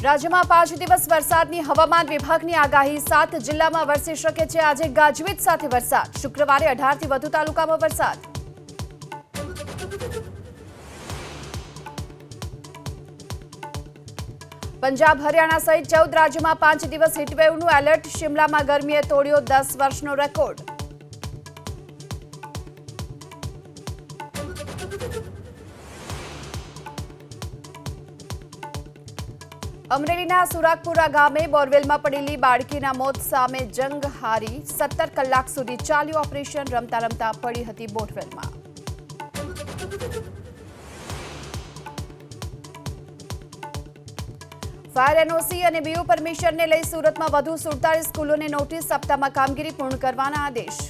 રાજ્યમાં 5 દિવસ વરસાદની હવામાન વિભાગની આગાહી 7 જિલ્લામાં વરસી શકે છે આજે ગાજવીજ સાથે વરસાદ શુક્રવારે 18 થી વધુ તાલુકામાં વરસાદ પંજાબ હરિયાણા સહિત 14 રાજ્યોમાં 5 દિવસ હીટવેવનું એલર્ટ શિમલામાં ગરમીએ તોડ્યો 10 વર્ષનો રેકોર્ડ અમરેલીના સુરાગપુરા ગામે બોરવેલમાં પડેલી બાળકીના મોત સામે જંગ હારી 17 કલાક સુધી ચાલ્યું ઓપરેશન રમતા રમતા પડી હતી બોરવેલમાં ફાયર એનઓસી અને બીયુ પરમિશનને લઈ સુરતમાં વધુ 47 સ્કૂલોને નોટિસ આપતામાં કામગીરી પૂર્ણ કરવાના આદેશ